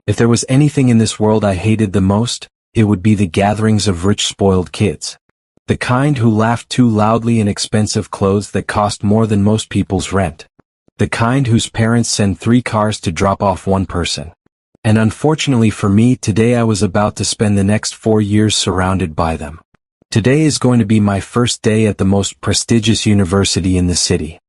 If there was anything in this world I hated the most, it would be the gatherings of rich spoiled kids. The kind who laughed too loudly in expensive clothes that cost more than most people's rent. The kind whose parents send 3 cars to drop off one person. And unfortunately for me, today I was about to spend the next 4 years surrounded by them. Today is going to be my first day at the most prestigious university in the city.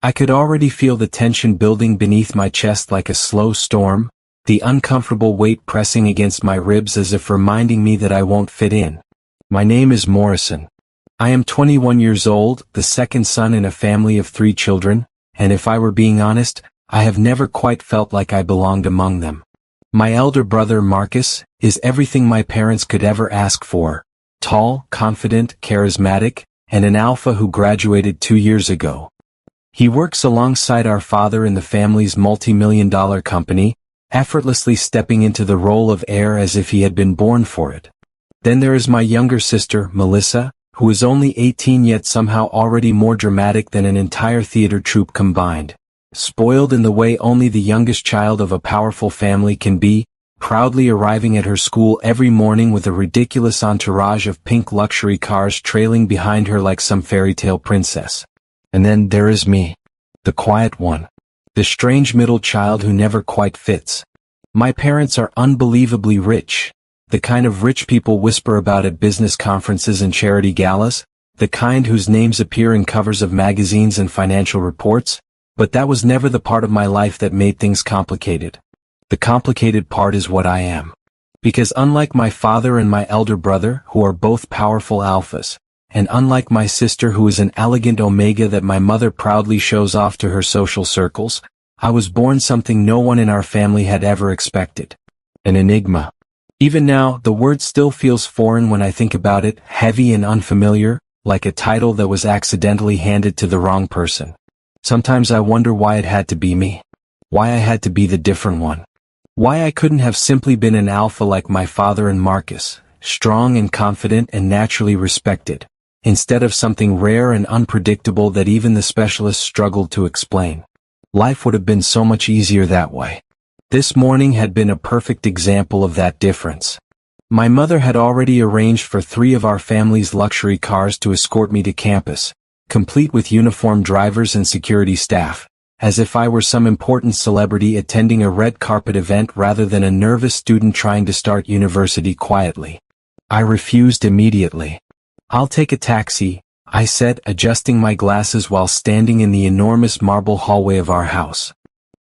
I could already feel the tension building beneath my chest like a slow storm, the uncomfortable weight pressing against my ribs as if reminding me that I won't fit in. My name is Morrison. I am 21 years old, the second son in a family of 3 children, and if I were being honest, I have never quite felt like I belonged among them. My elder brother Marcus is everything my parents could ever ask for. Tall, confident, charismatic, and an alpha who graduated 2 years ago. He works alongside our father in the family's multi-million-dollar company, effortlessly stepping into the role of heir as if he had been born for it. Then there is my younger sister, Melissa, who is only 18 yet somehow already more dramatic than an entire theater troupe combined. Spoiled in the way only the youngest child of a powerful family can be, proudly arriving at her school every morning with a ridiculous entourage of pink luxury cars trailing behind her like some fairy tale princess. And then there is me. The quiet one. The strange middle child who never quite fits. My parents are unbelievably rich. The kind of rich people whisper about at business conferences and charity galas, the kind whose names appear in covers of magazines and financial reports, but that was never the part of my life that made things complicated. The complicated part is what I am. Because unlike my father and my elder brother, who are both powerful alphas, and unlike my sister who is an elegant omega that my mother proudly shows off to her social circles, I was born something no one in our family had ever expected. An enigma. Even now, the word still feels foreign when I think about it, heavy and unfamiliar, like a title that was accidentally handed to the wrong person. Sometimes I wonder why it had to be me. Why I had to be the different one. Why I couldn't have simply been an alpha like my father and Marcus, strong and confident and naturally respected, instead of something rare and unpredictable that even the specialists struggled to explain. Life would have been so much easier that way. This morning had been a perfect example of that difference. My mother had already arranged for 3 of our family's luxury cars to escort me to campus, complete with uniformed drivers and security staff, as if I were some important celebrity attending a red carpet event rather than a nervous student trying to start university quietly. I refused immediately. "I'll take a taxi," I said, adjusting my glasses while standing in the enormous marble hallway of our house.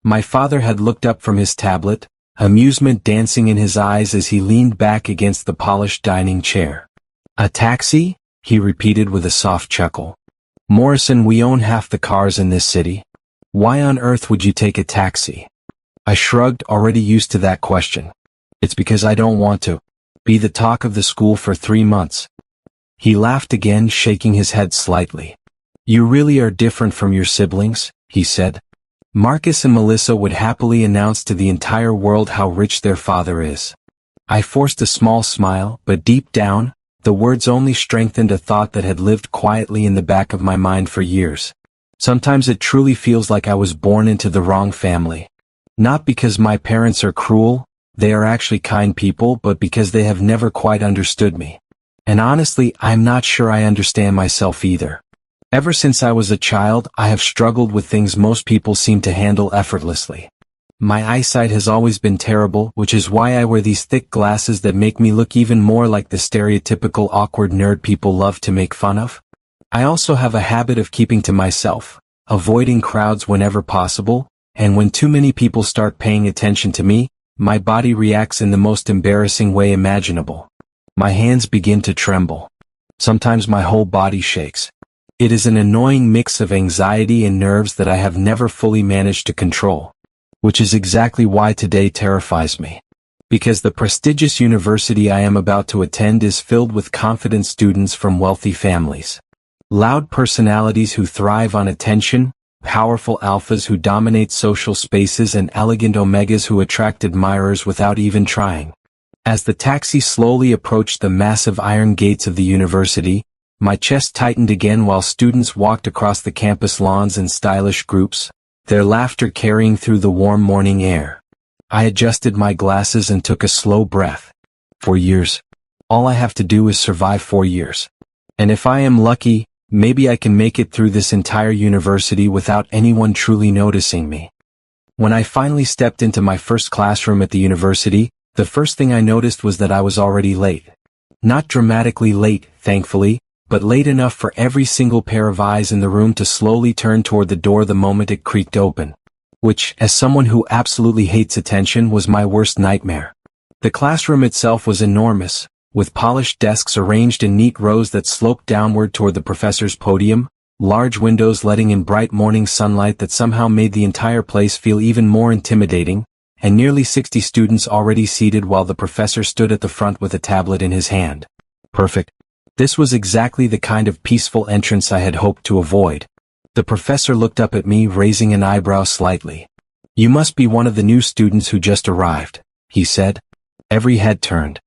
My father had looked up from his tablet, amusement dancing in his eyes as he leaned back against the polished dining chair. "A taxi?" he repeated with a soft chuckle. "Morrison, we own half the cars in this city. Why on earth would you take a taxi?" I shrugged, already used to that question. "It's because I don't want to be the talk of the school for 3 months. He laughed again, shaking his head slightly. "You really are different from your siblings," he said. "Marcus and Melissa would happily announce to the entire world how rich their father is." I forced a small smile, but deep down, the words only strengthened a thought that had lived quietly in the back of my mind for years. Sometimes it truly feels like I was born into the wrong family. Not because my parents are cruel, they are actually kind people, but because they have never quite understood me. And honestly, I'm not sure I understand myself either. Ever since I was a child, I have struggled with things most people seem to handle effortlessly. My eyesight has always been terrible, which is why I wear these thick glasses that make me look even more like the stereotypical awkward nerd people love to make fun of. I also have a habit of keeping to myself, avoiding crowds whenever possible, and when too many people start paying attention to me, my body reacts in the most embarrassing way imaginable. My hands begin to tremble. Sometimes my whole body shakes. It is an annoying mix of anxiety and nerves that I have never fully managed to control. Which is exactly why today terrifies me. Because the prestigious university I am about to attend is filled with confident students from wealthy families. Loud personalities who thrive on attention, powerful alphas who dominate social spaces, and elegant omegas who attract admirers without even trying. As the taxi slowly approached the massive iron gates of the university, my chest tightened again while students walked across the campus lawns in stylish groups, their laughter carrying through the warm morning air. I adjusted my glasses and took a slow breath. 4 years. All I have to do is survive 4 years. And if I am lucky, maybe I can make it through this entire university without anyone truly noticing me. When I finally stepped into my first classroom at the university, the first thing I noticed was that I was already late. Not dramatically late, thankfully, but late enough for every single pair of eyes in the room to slowly turn toward the door the moment it creaked open. Which, as someone who absolutely hates attention, was my worst nightmare. The classroom itself was enormous, with polished desks arranged in neat rows that sloped downward toward the professor's podium, large windows letting in bright morning sunlight that somehow made the entire place feel even more intimidating, and nearly 60 students already seated while the professor stood at the front with a tablet in his hand. Perfect. This was exactly the kind of peaceful entrance I had hoped to avoid. The professor looked up at me, raising an eyebrow slightly. "You must be one of the new students who just arrived," he said. Every head turned.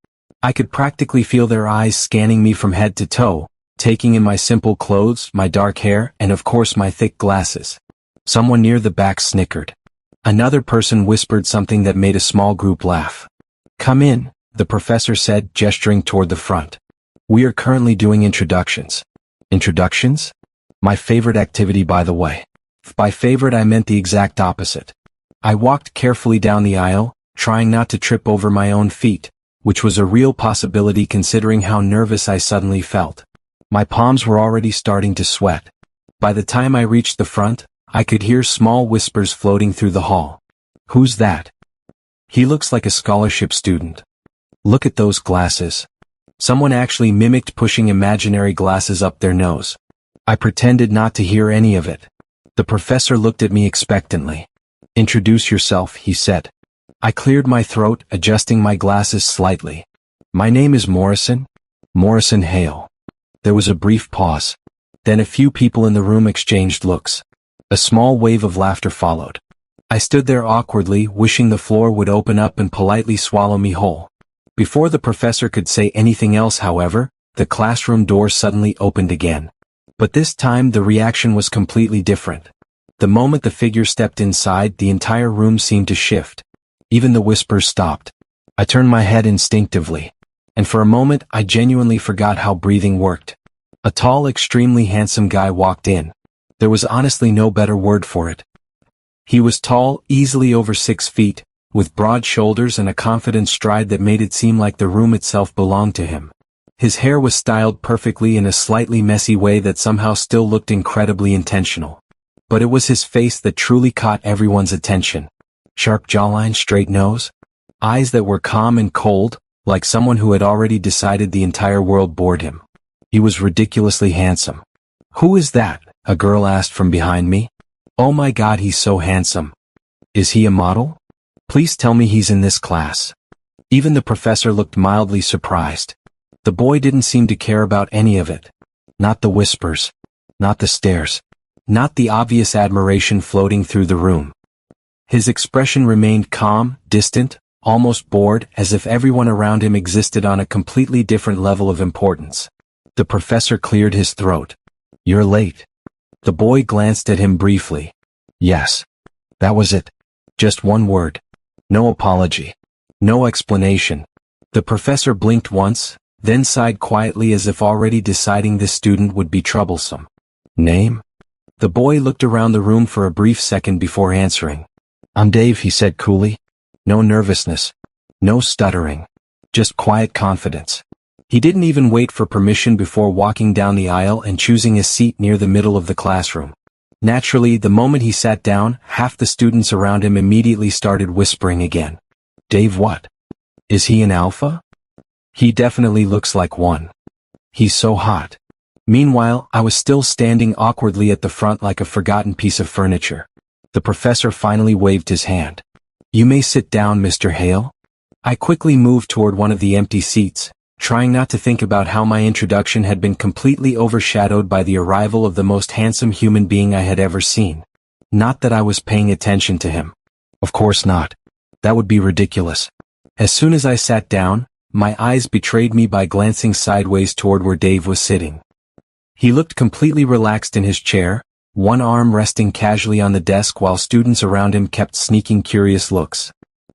I could practically feel their eyes scanning me from head to toe, taking in my simple clothes, my dark hair, and of course my thick glasses. Someone near the back snickered. Another person whispered something that made a small group laugh. "Come in," the professor said, gesturing toward the front. "We are currently doing introductions." Introductions? My favorite activity, by the way. By favorite I meant the exact opposite. I walked carefully down the aisle, trying not to trip over my own feet, which was a real possibility considering how nervous I suddenly felt. My palms were already starting to sweat. By the time I reached the front, I could hear small whispers floating through the hall. "Who's that? He looks like a scholarship student. Look at those glasses." Someone actually mimicked pushing imaginary glasses up their nose. I pretended not to hear any of it. The professor looked at me expectantly. "Introduce yourself," he said. I cleared my throat, adjusting my glasses slightly. "My name is Morrison. Morrison Hale." There was a brief pause. Then a few people in the room exchanged looks. A small wave of laughter followed. I stood there awkwardly, wishing the floor would open up and politely swallow me whole. Before the professor could say anything else, however, the classroom door suddenly opened again. But this time the reaction was completely different. The moment the figure stepped inside, the entire room seemed to shift. Even the whispers stopped. I turned my head instinctively. And for a moment I genuinely forgot how breathing worked. A tall, extremely handsome guy walked in. There was honestly no better word for it. He was tall, easily over 6 feet, with broad shoulders and a confident stride that made it seem like the room itself belonged to him. His hair was styled perfectly in a slightly messy way that somehow still looked incredibly intentional. But it was his face that truly caught everyone's attention. Sharp jawline, straight nose, eyes that were calm and cold, like someone who had already decided the entire world bored him. He was ridiculously handsome. "Who is that?" a girl asked from behind me. "Oh my God, he's so handsome. Is he a model? Please tell me he's in this class." Even the professor looked mildly surprised. The boy didn't seem to care about any of it. Not the whispers. Not the stares. Not the obvious admiration floating through the room. His expression remained calm, distant, almost bored, as if everyone around him existed on a completely different level of importance. The professor cleared his throat. "You're late." The boy glanced at him briefly. "Yes." That was it. Just one word. No apology. No explanation. The professor blinked once, then sighed quietly as if already deciding this student would be troublesome. "Name?" The boy looked around the room for a brief second before answering. "I'm Dave," he said coolly. No nervousness. No stuttering. Just quiet confidence. He didn't even wait for permission before walking down the aisle and choosing a seat near the middle of the classroom. Naturally, the moment he sat down, half the students around him immediately started whispering again. "Dave what? Is he an alpha? He definitely looks like one. He's so hot." Meanwhile, I was still standing awkwardly at the front like a forgotten piece of furniture. The professor finally waved his hand. "You may sit down, Mr. Hale." I quickly moved toward one of the empty seats, trying not to think about how my introduction had been completely overshadowed by the arrival of the most handsome human being I had ever seen. Not that I was paying attention to him. Of course not. That would be ridiculous. As soon as I sat down, my eyes betrayed me by glancing sideways toward where Dave was sitting. He looked completely relaxed in his chair, one arm resting casually on the desk while students around him kept sneaking curious looks.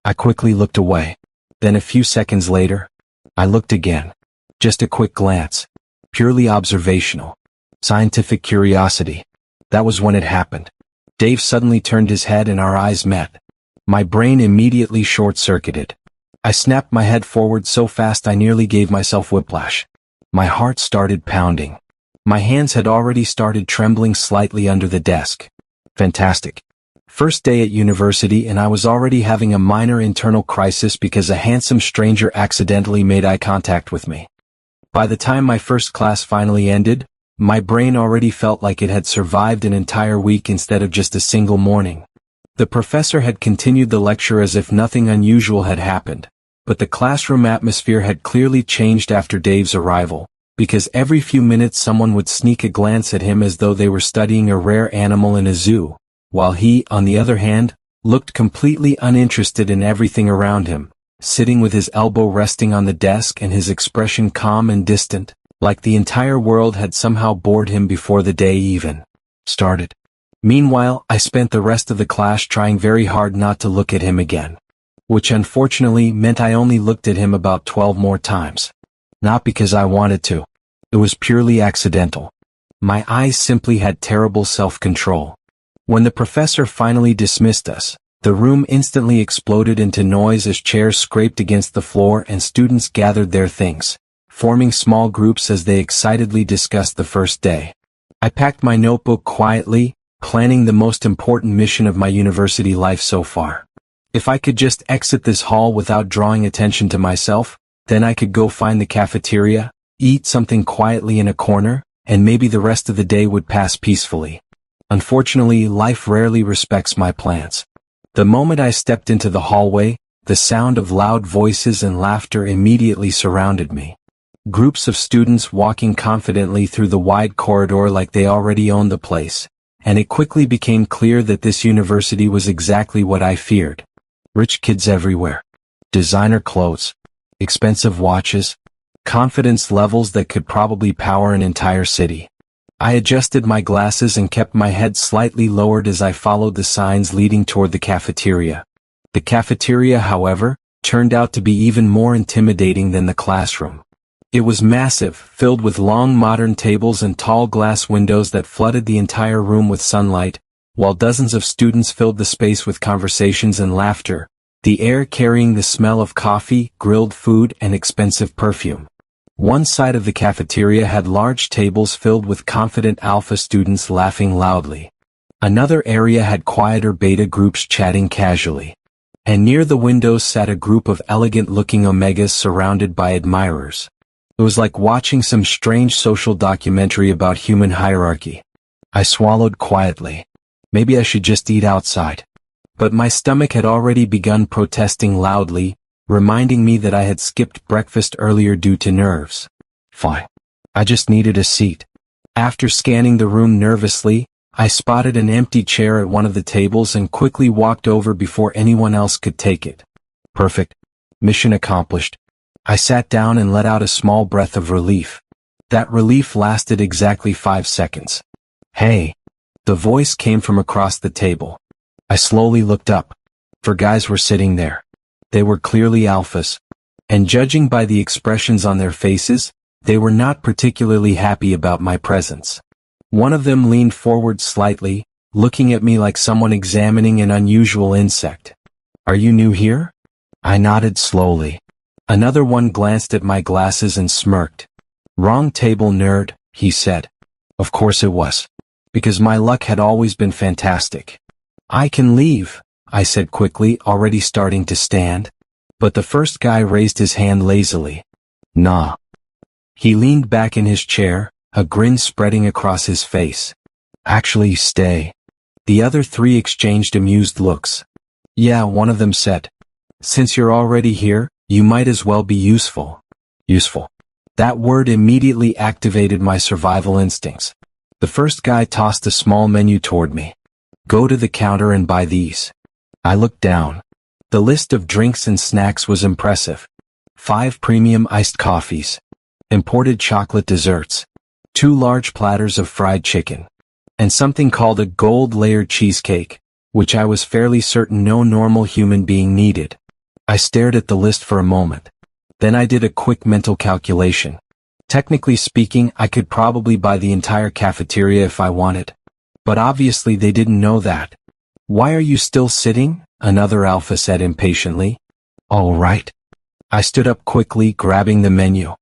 I quickly looked away. Then a few seconds later, I looked again. Just a quick glance. Purely observational. Scientific curiosity. That was when it happened. Dave suddenly turned his head and our eyes met. My brain immediately short-circuited. I snapped my head forward so fast I nearly gave myself whiplash. My heart started pounding. My hands had already started trembling slightly under the desk. Fantastic. First day at university and I was already having a minor internal crisis because a handsome stranger accidentally made eye contact with me. By the time my first class finally ended, my brain already felt like it had survived an entire week instead of just a single morning. The professor had continued the lecture as if nothing unusual had happened, but the classroom atmosphere had clearly changed after Dave's arrival, because every few minutes someone would sneak a glance at him as though they were studying a rare animal in a zoo, while he, on the other hand, looked completely uninterested in everything around him, sitting with his elbow resting on the desk and his expression calm and distant, like the entire world had somehow bored him before the day even started. Meanwhile, I spent the rest of the class trying very hard not to look at him again, which unfortunately meant I only looked at him about 12 more times. Not because I wanted to. It was purely accidental. My eyes simply had terrible self-control. When the professor finally dismissed us, the room instantly exploded into noise as chairs scraped against the floor and students gathered their things, forming small groups as they excitedly discussed the first day. I packed my notebook quietly, planning the most important mission of my university life so far. If I could just exit this hall without drawing attention to myself, then I could go find the cafeteria, eat something quietly in a corner, and maybe the rest of the day would pass peacefully. Unfortunately, life rarely respects my plans. The moment I stepped into the hallway, the sound of loud voices and laughter immediately surrounded me. Groups of students walking confidently through the wide corridor like they already owned the place, and it quickly became clear that this university was exactly what I feared. Rich kids everywhere. Designer clothes. Expensive watches. Confidence levels that could probably power an entire city. I adjusted my glasses and kept my head slightly lowered as I followed the signs leading toward the cafeteria. The cafeteria, however, turned out to be even more intimidating than the classroom. It was massive, filled with long modern tables and tall glass windows that flooded the entire room with sunlight, while dozens of students filled the space with conversations and laughter, the air carrying the smell of coffee, grilled food, and expensive perfume. One side of the cafeteria had large tables filled with confident alpha students laughing loudly. Another area had quieter beta groups chatting casually. And near the windows sat a group of elegant-looking omegas surrounded by admirers. It was like watching some strange social documentary about human hierarchy. I swallowed quietly. Maybe I should just eat outside. But my stomach had already begun protesting loudly, reminding me that I had skipped breakfast earlier due to nerves. Fine. I just needed a seat. After scanning the room nervously, I spotted an empty chair at one of the tables and quickly walked over before anyone else could take it. Perfect. Mission accomplished. I sat down and let out a small breath of relief. That relief lasted exactly 5 seconds. Hey. The voice came from across the table. I slowly looked up. 4 guys were sitting there. They were clearly alphas. And judging by the expressions on their faces, they were not particularly happy about my presence. One of them leaned forward slightly, looking at me like someone examining an unusual insect. Are you new here? I nodded slowly. Another one glanced at my glasses and smirked. Wrong table, nerd, he said. Of course it was. Because my luck had always been fantastic. I can leave, I said quickly, already starting to stand. But the first guy raised his hand lazily. Nah. He leaned back in his chair, a grin spreading across his face. Actually, stay. The other 3 exchanged amused looks. Yeah, one of them said. Since you're already here, you might as well be useful. Useful. That word immediately activated my survival instincts. The first guy tossed a small menu toward me. Go to the counter and buy these. I looked down. The list of drinks and snacks was impressive. 5 premium iced coffees. Imported chocolate desserts. 2 large platters of fried chicken. And something called a gold-layered cheesecake, which I was fairly certain no normal human being needed. I stared at the list for a moment. Then I did a quick mental calculation. Technically speaking, I could probably buy the entire cafeteria if I wanted. But obviously they didn't know that. "Why are you still sitting?" another alpha said impatiently. "All right." I stood up quickly, grabbing the menu.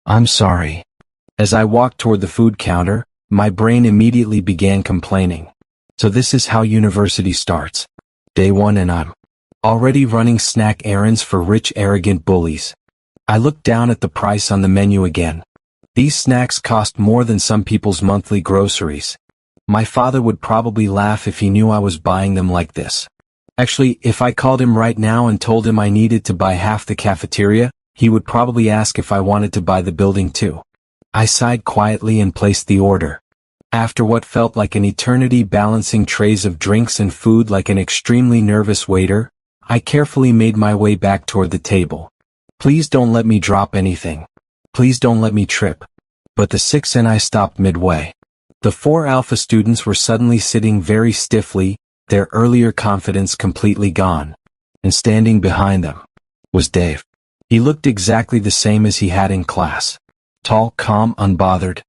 "I'm sorry." As I walked toward the food counter, my brain immediately began complaining. So this is how university starts. Day 1 and I'm already running snack errands for rich, arrogant bullies. I looked down at the price on the menu again. These snacks cost more than some people's monthly groceries. My father would probably laugh if he knew I was buying them like this. Actually, if I called him right now and told him I needed to buy half the cafeteria, he would probably ask if I wanted to buy the building too. I sighed quietly and placed the order. After what felt like an eternity balancing trays of drinks and food like an extremely nervous waiter, I carefully made my way back toward the table. Please don't let me drop anything. Please don't let me trip. But the 6 and I stopped midway. The 4 alpha students were suddenly sitting very stiffly, their earlier confidence completely gone. And standing behind them was Dave. He looked exactly the same as he had in class. Tall, calm, unbothered.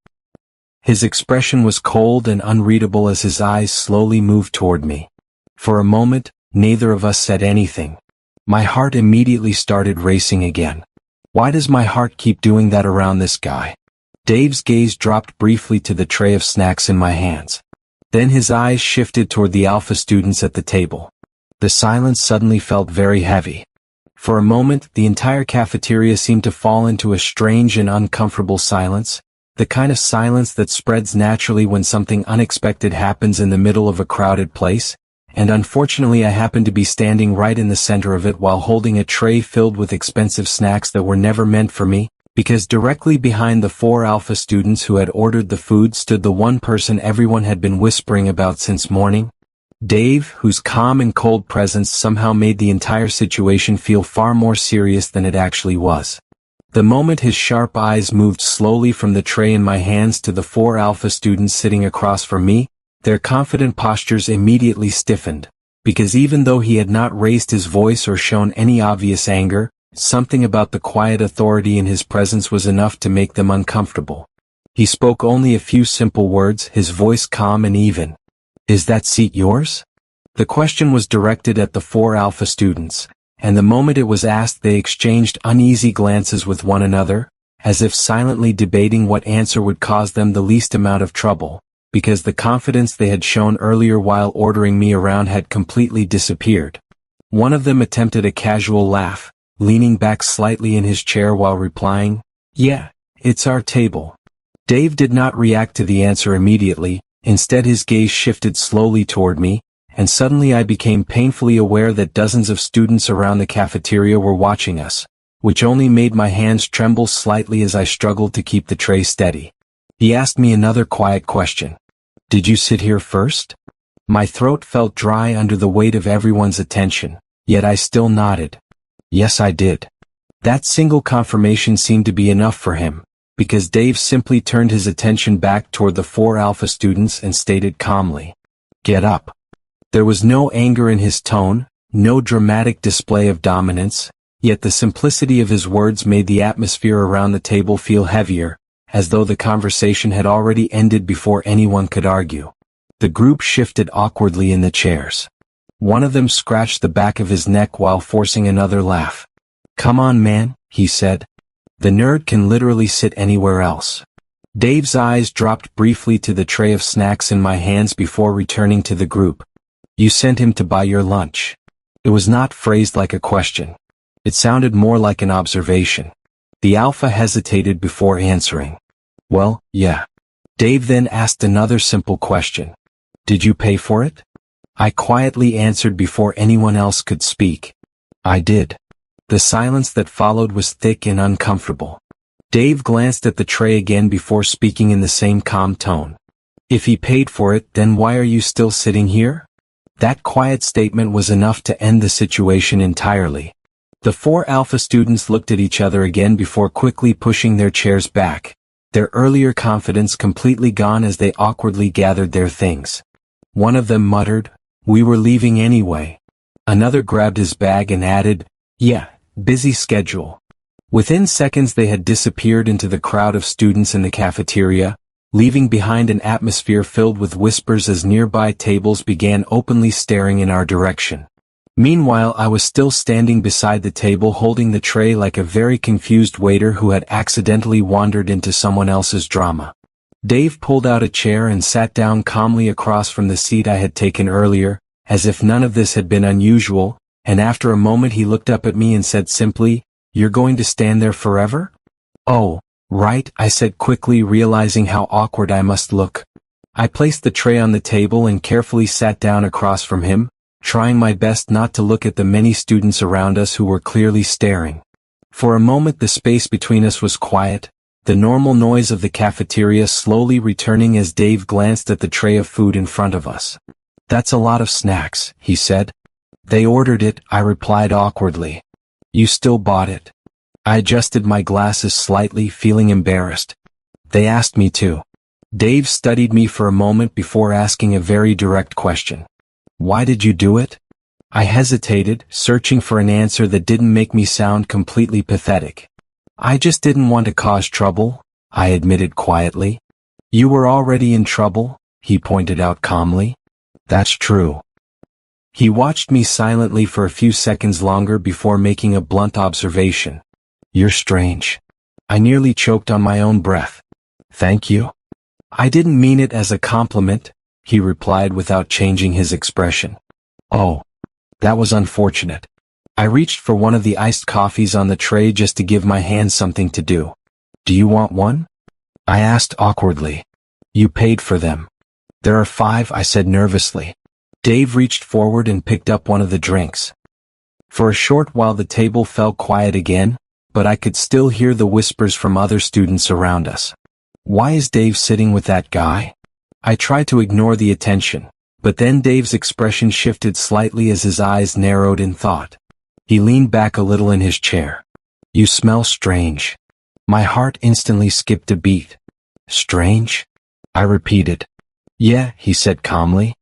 His expression was cold and unreadable as his eyes slowly moved toward me. For a moment, neither of us said anything. My heart immediately started racing again. Why does my heart keep doing that around this guy? Dave's gaze dropped briefly to the tray of snacks in my hands. Then his eyes shifted toward the alpha students at the table. The silence suddenly felt very heavy. For a moment, the entire cafeteria seemed to fall into a strange and uncomfortable silence, the kind of silence that spreads naturally when something unexpected happens in the middle of a crowded place, and unfortunately I happened to be standing right in the center of it while holding a tray filled with expensive snacks that were never meant for me, because directly behind the 4 alpha students who had ordered the food stood the one person everyone had been whispering about since morning. Dave, whose calm and cold presence somehow made the entire situation feel far more serious than it actually was. The moment his sharp eyes moved slowly from the tray in my hands to the 4 alpha students sitting across from me, their confident postures immediately stiffened, because even though he had not raised his voice or shown any obvious anger, something about the quiet authority in his presence was enough to make them uncomfortable. He spoke only a few simple words, his voice calm and even. "Is that seat yours?" The question was directed at the 4 alpha students, and the moment it was asked they exchanged uneasy glances with one another, as if silently debating what answer would cause them the least amount of trouble, because the confidence they had shown earlier while ordering me around had completely disappeared. One of them attempted a casual laugh, leaning back slightly in his chair while replying, "Yeah, it's our table." Dave did not react to the answer immediately, instead his gaze shifted slowly toward me, and suddenly I became painfully aware that dozens of students around the cafeteria were watching us, which only made my hands tremble slightly as I struggled to keep the tray steady. He asked me another quiet question. "Did you sit here first?" My throat felt dry under the weight of everyone's attention, yet I still nodded. Yes, I did. That single confirmation seemed to be enough for him, because Dave simply turned his attention back toward the 4 alpha students and stated calmly, "Get up." There was no anger in his tone, no dramatic display of dominance, yet the simplicity of his words made the atmosphere around the table feel heavier, as though the conversation had already ended before anyone could argue. The group shifted awkwardly in the chairs. One of them scratched the back of his neck while forcing another laugh. "Come on, man," he said. "The nerd can literally sit anywhere else." Dave's eyes dropped briefly to the tray of snacks in my hands before returning to the group. "You sent him to buy your lunch." It was not phrased like a question. It sounded more like an observation. The alpha hesitated before answering. "Well, yeah." Dave then asked another simple question. "Did you pay for it?" I quietly answered before anyone else could speak. "I did." The silence that followed was thick and uncomfortable. Dave glanced at the tray again before speaking in the same calm tone. "If he paid for it, then why are you still sitting here?" That quiet statement was enough to end the situation entirely. The 4 alpha students looked at each other again before quickly pushing their chairs back, their earlier confidence completely gone as they awkwardly gathered their things. One of them muttered, "We were leaving anyway." Another grabbed his bag and added, Yeah, busy schedule. Within seconds they had disappeared into the crowd of students in the cafeteria, leaving behind an atmosphere filled with whispers as nearby tables began openly staring in our direction. Meanwhile, I was still standing beside the table holding the tray like a very confused waiter who had accidentally wandered into someone else's drama. Dave pulled out a chair and sat down calmly across from the seat I had taken earlier, as if none of this had been unusual, and after a moment he looked up at me and said simply, "You're going to stand there forever?" "Oh, right," I said quickly, realizing how awkward I must look. I placed the tray on the table and carefully sat down across from him, trying my best not to look at the many students around us who were clearly staring. For a moment the space between us was quiet, the normal noise of the cafeteria slowly returning as Dave glanced at the tray of food in front of us. "That's a lot of snacks," he said. "They ordered it," I replied awkwardly. "You still bought it." I adjusted my glasses slightly, feeling embarrassed. "They asked me to." Dave studied me for a moment before asking a very direct question. "Why did you do it?" I hesitated, searching for an answer that didn't make me sound completely pathetic. "I just didn't want to cause trouble," I admitted quietly. "You were already in trouble," he pointed out calmly. "That's true." He watched me silently for a few seconds longer before making a blunt observation. "You're strange." I nearly choked on my own breath. "Thank you." "I didn't mean it as a compliment," he replied without changing his expression. "Oh, that was unfortunate." I reached for one of the iced coffees on the tray just to give my hand something to do. "Do you want one?" I asked awkwardly. "You paid for them." "There are 5, I said nervously. Dave reached forward and picked up one of the drinks. For a short while the table fell quiet again, but I could still hear the whispers from other students around us. "Why is Dave sitting with that guy?" I tried to ignore the attention, but then Dave's expression shifted slightly as his eyes narrowed in thought. He leaned back a little in his chair. "You smell strange." My heart instantly skipped a beat. "Strange?" I repeated. "Yeah," he said calmly.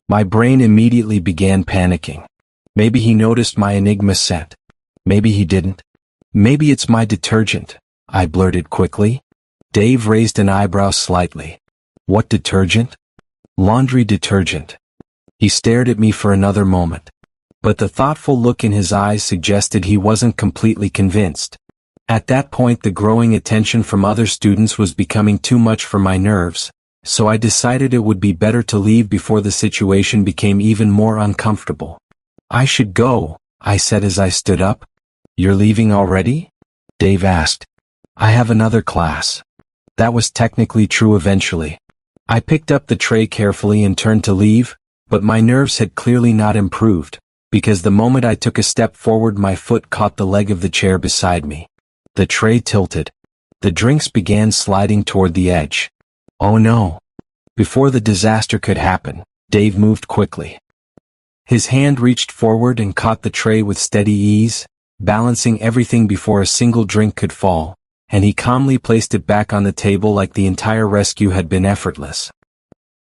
My brain immediately began panicking. Maybe he noticed my Enigma scent. Maybe he didn't. "Maybe it's my detergent," I blurted quickly. Dave raised an eyebrow slightly. "What detergent?" "Laundry detergent." He stared at me for another moment, but the thoughtful look in his eyes suggested he wasn't completely convinced. At that point the growing attention from other students was becoming too much for my nerves, so I decided it would be better to leave before the situation became even more uncomfortable. "I should go," I said as I stood up. "You're leaving already?" Dave asked. "I have another class." That was technically true eventually. I picked up the tray carefully and turned to leave, but my nerves had clearly not improved, because the moment I took a step forward my foot caught the leg of the chair beside me. The tray tilted. The drinks began sliding toward the edge. Oh no! Before the disaster could happen, Dave moved quickly. His hand reached forward and caught the tray with steady ease, balancing everything before a single drink could fall, and he calmly placed it back on the table like the entire rescue had been effortless.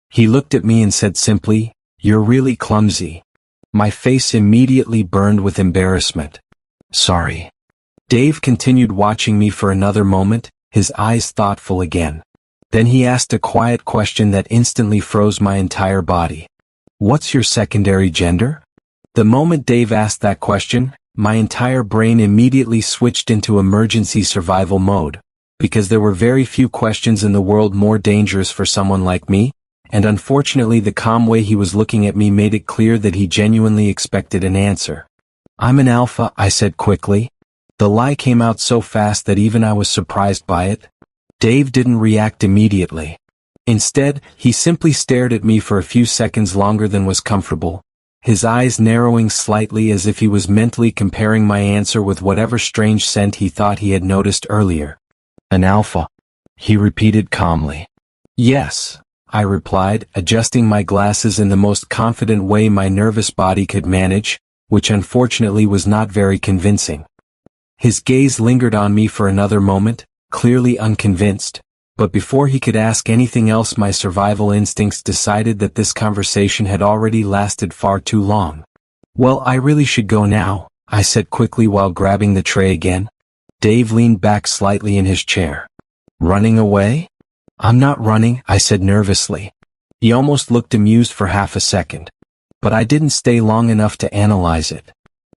He looked at me and said simply, "You're really clumsy." My face immediately burned with embarrassment. "Sorry." Dave continued watching me for another moment, his eyes thoughtful again. Then he asked a quiet question that instantly froze my entire body. "What's your secondary gender?" The moment Dave asked that question, my entire brain immediately switched into emergency survival mode, because there were very few questions in the world more dangerous for someone like me, and unfortunately the calm way he was looking at me made it clear that he genuinely expected an answer. "I'm an alpha," I said quickly. The lie came out so fast that even I was surprised by it. Dave didn't react immediately. Instead, he simply stared at me for a few seconds longer than was comfortable, his eyes narrowing slightly as if he was mentally comparing my answer with whatever strange scent he thought he had noticed earlier. "An alpha," he repeated calmly. "Yes," I replied, adjusting my glasses in the most confident way my nervous body could manage, which unfortunately was not very convincing. His gaze lingered on me for another moment, clearly unconvinced, but before he could ask anything else my survival instincts decided that this conversation had already lasted far too long. "Well, I really should go now," I said quickly while grabbing the tray again. Dave leaned back slightly in his chair. Running away? I'm not running, I said nervously. He almost looked amused for half a second. But I didn't stay long enough to analyze it.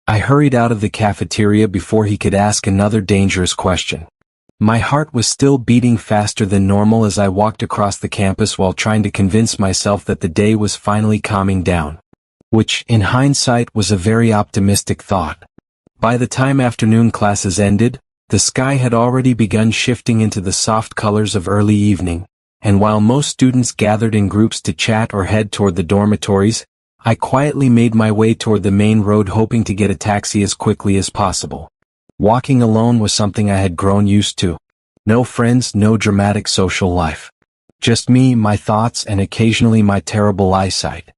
I hurried out of the cafeteria before he could ask another dangerous question. My heart was still beating faster than normal as I walked across the campus while trying to convince myself that the day was finally calming down. Which, in hindsight, was a very optimistic thought. By the time afternoon classes ended, the sky had already begun shifting into the soft colors of early evening, and while most students gathered in groups to chat or head toward the dormitories, I quietly made my way toward the main road hoping to get a taxi as quickly as possible. Walking alone was something I had grown used to. No friends, no dramatic social life. Just me, my thoughts, and occasionally my terrible eyesight.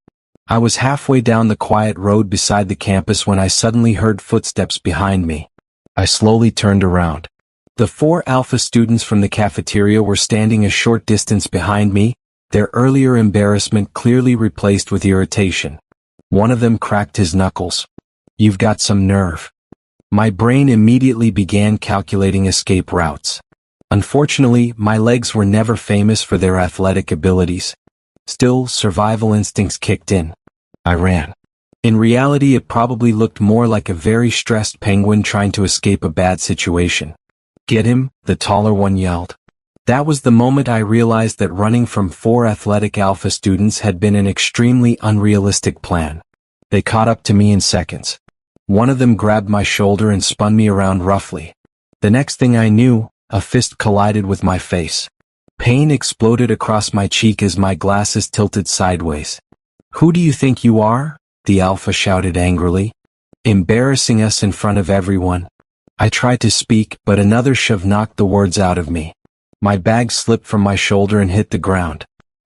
I was halfway down the quiet road beside the campus when I suddenly heard footsteps behind me. I slowly turned around. The 4 Alpha students from the cafeteria were standing a short distance behind me, their earlier embarrassment clearly replaced with irritation. One of them cracked his knuckles. You've got some nerve. My brain immediately began calculating escape routes. Unfortunately, my legs were never famous for their athletic abilities. Still, survival instincts kicked in. I ran. In reality, it probably looked more like a very stressed penguin trying to escape a bad situation. Get him, the taller one yelled. That was the moment I realized that running from 4 athletic Alpha students had been an extremely unrealistic plan. They caught up to me in seconds. One of them grabbed my shoulder and spun me around roughly. The next thing I knew, a fist collided with my face. Pain exploded across my cheek as my glasses tilted sideways. Who do you think you are? The Alpha shouted angrily. Embarrassing us in front of everyone. I tried to speak, but another shove knocked the words out of me. My bag slipped from my shoulder and hit the ground.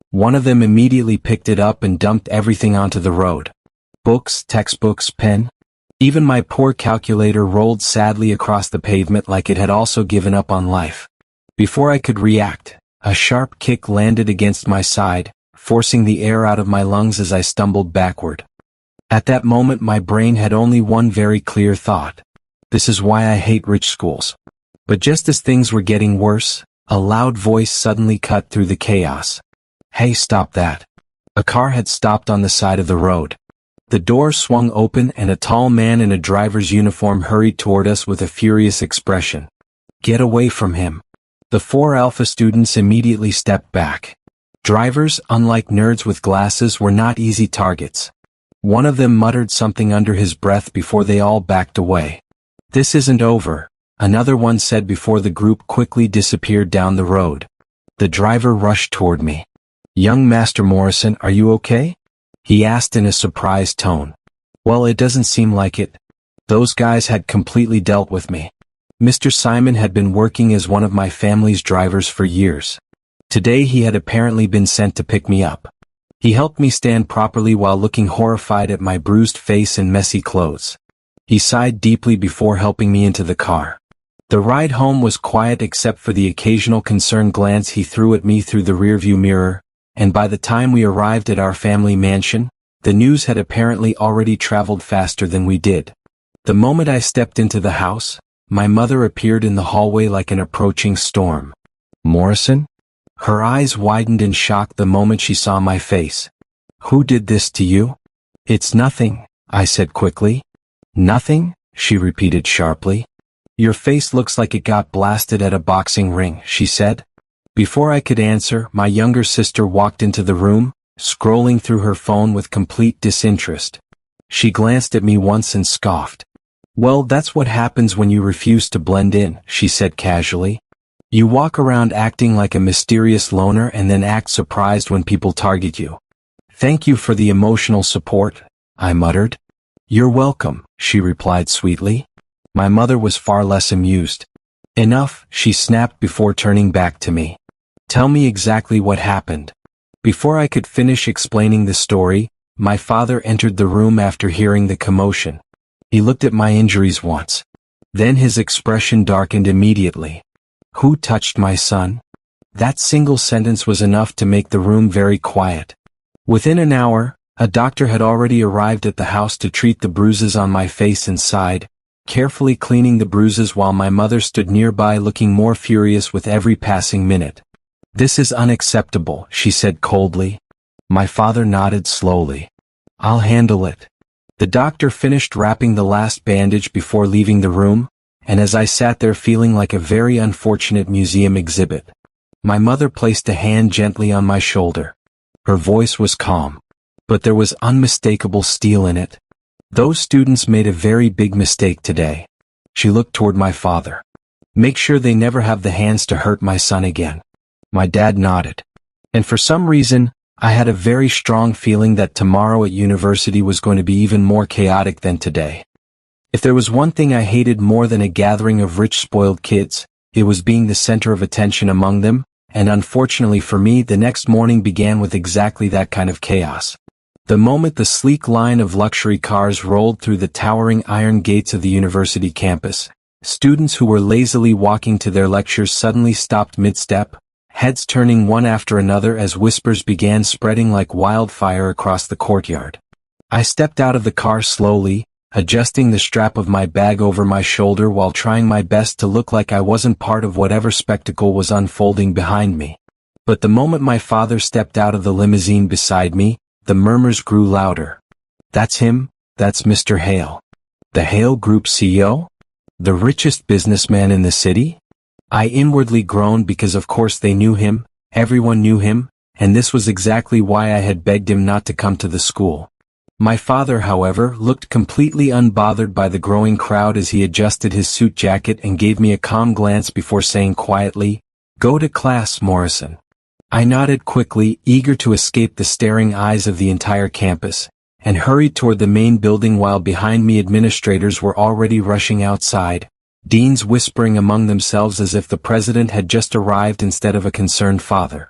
One of them immediately picked it up and dumped everything onto the road. Books, textbooks, pen. Even my poor calculator rolled sadly across the pavement like it had also given up on life. Before I could react, a sharp kick landed against my side, forcing the air out of my lungs as I stumbled backward. At that moment my brain had only one very clear thought. This is why I hate rich schools. But just as things were getting worse, a loud voice suddenly cut through the chaos. Hey, stop that. A car had stopped on the side of the road. The door swung open and a tall man in a driver's uniform hurried toward us with a furious expression. Get away from him. The 4 Alpha students immediately stepped back. Drivers, unlike nerds with glasses, were not easy targets. One of them muttered something under his breath before they all backed away. This isn't over, another one said before the group quickly disappeared down the road. The driver rushed toward me. Young Master Morrison, are you okay? He asked in a surprised tone. Well, it doesn't seem like it. Those guys had completely dealt with me. Mr. Simon had been working as one of my family's drivers for years. Today he had apparently been sent to pick me up. He helped me stand properly while looking horrified at my bruised face and messy clothes. He sighed deeply before helping me into the car. The ride home was quiet except for the occasional concerned glance he threw at me through the rearview mirror, and by the time we arrived at our family mansion, the news had apparently already traveled faster than we did. The moment I stepped into the house, my mother appeared in the hallway like an approaching storm. Morrison? Her eyes widened in shock the moment she saw my face. Who did this to you? It's nothing, I said quickly. Nothing? She repeated sharply. Your face looks like it got blasted at a boxing ring, she said. Before I could answer, my younger sister walked into the room, scrolling through her phone with complete disinterest. She glanced at me once and scoffed. Well, that's what happens when you refuse to blend in, she said casually. You walk around acting like a mysterious loner and then act surprised when people target you. Thank you for the emotional support, I muttered. You're welcome, she replied sweetly. My mother was far less amused. Enough, she snapped before turning back to me. Tell me exactly what happened. Before I could finish explaining the story, my father entered the room after hearing the commotion. He looked at my injuries once. Then his expression darkened immediately. Who touched my son? That single sentence was enough to make the room very quiet. Within an hour, a doctor had already arrived at the house to treat the bruises on my face and side, carefully cleaning the bruises while my mother stood nearby looking more furious with every passing minute. "This is unacceptable," she said coldly. My father nodded slowly. "I'll handle it." The doctor finished wrapping the last bandage before leaving the room, and as I sat there feeling like a very unfortunate museum exhibit, my mother placed a hand gently on my shoulder. Her voice was calm, but there was unmistakable steel in it. "Those students made a very big mistake today." She looked toward my father. "Make sure they never have the hands to hurt my son again." My dad nodded. And for some reason, I had a very strong feeling that tomorrow at university was going to be even more chaotic than today. If there was one thing I hated more than a gathering of rich spoiled kids, it was being the center of attention among them, and unfortunately for me the next morning began with exactly that kind of chaos. The moment the sleek line of luxury cars rolled through the towering iron gates of the university campus, students who were lazily walking to their lectures suddenly stopped mid-step, heads turning one after another as whispers began spreading like wildfire across the courtyard. I stepped out of the car slowly, adjusting the strap of my bag over my shoulder while trying my best to look like I wasn't part of whatever spectacle was unfolding behind me. But the moment my father stepped out of the limousine beside me, the murmurs grew louder. "That's him, that's Mr. Hale. The Hale Group CEO? The richest businessman in the city?" I inwardly groaned because of course they knew him, everyone knew him, and this was exactly why I had begged him not to come to the school. My father, however, looked completely unbothered by the growing crowd as he adjusted his suit jacket and gave me a calm glance before saying quietly, "Go to class, Morrison." I nodded quickly, eager to escape the staring eyes of the entire campus, and hurried toward the main building while behind me administrators were already rushing outside, deans whispering among themselves as if the president had just arrived instead of a concerned father.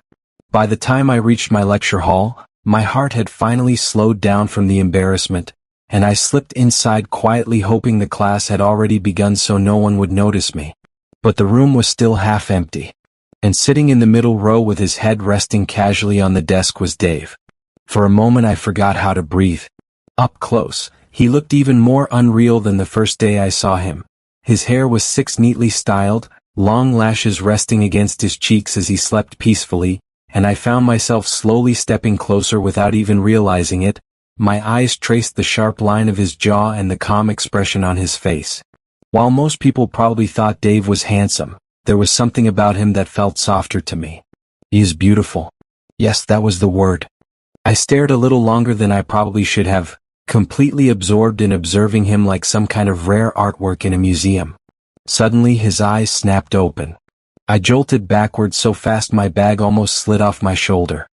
By the time I reached my lecture hall, my heart had finally slowed down from the embarrassment, and I slipped inside quietly hoping the class had already begun so no one would notice me. But the room was still half empty. And sitting in the middle row with his head resting casually on the desk was Dave. For a moment I forgot how to breathe. Up close, he looked even more unreal than the first day I saw him. His hair was neatly styled, long lashes resting against his cheeks as he slept peacefully, and I found myself slowly stepping closer without even realizing it. My eyes traced the sharp line of his jaw and the calm expression on his face. While most people probably thought Dave was handsome, there was something about him that felt softer to me. He is beautiful. Yes, that was the word. I stared a little longer than I probably should have, completely absorbed in observing him like some kind of rare artwork in a museum. Suddenly his eyes snapped open. I jolted backward so fast my bag almost slid off my shoulder.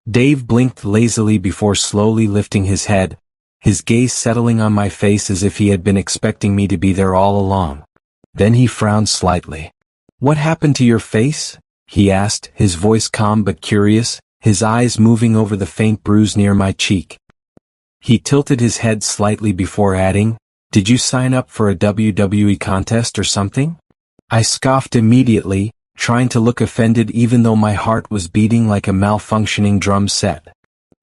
Dave blinked lazily before slowly lifting his head, his gaze settling on my face as if he had been expecting me to be there all along. Then he frowned slightly. "What happened to your face?" he asked, his voice calm but curious, his eyes moving over the faint bruise near my cheek. He tilted his head slightly before adding, "Did you sign up for a WWE contest or something?" I scoffed immediately, trying to look offended even though my heart was beating like a malfunctioning drum set.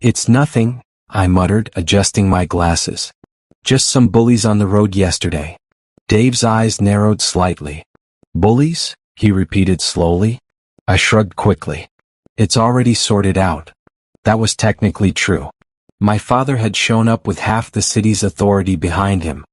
"It's nothing," I muttered, adjusting my glasses. "Just some bullies on the road yesterday." Dave's eyes narrowed slightly. "Bullies?" he repeated slowly. I shrugged quickly. "It's already sorted out." That was technically true. My father had shown up with half the city's authority behind him.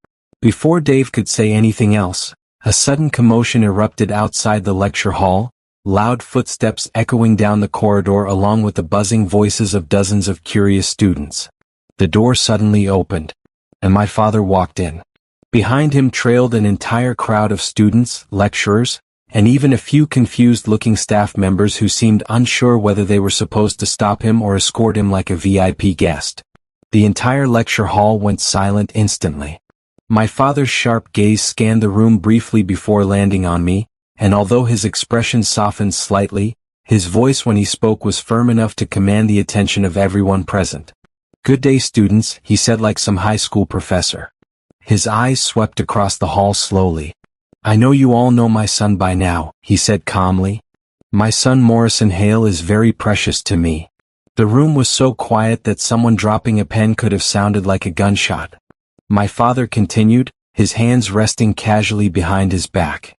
Before Dave could say anything else, a sudden commotion erupted outside the lecture hall, loud footsteps echoing down the corridor along with the buzzing voices of dozens of curious students. The door suddenly opened, and my father walked in. Behind him trailed an entire crowd of students, lecturers, and even a few confused-looking staff members who seemed unsure whether they were supposed to stop him or escort him like a VIP guest. The entire lecture hall went silent instantly. My father's sharp gaze scanned the room briefly before landing on me, and although his expression softened slightly, his voice when he spoke was firm enough to command the attention of everyone present. "Good day, students," he said like some high school professor. His eyes swept across the hall slowly. "I know you all know my son by now," he said calmly. "My son Morrison Hale is very precious to me." The room was so quiet that someone dropping a pen could have sounded like a gunshot. My father continued, his hands resting casually behind his back.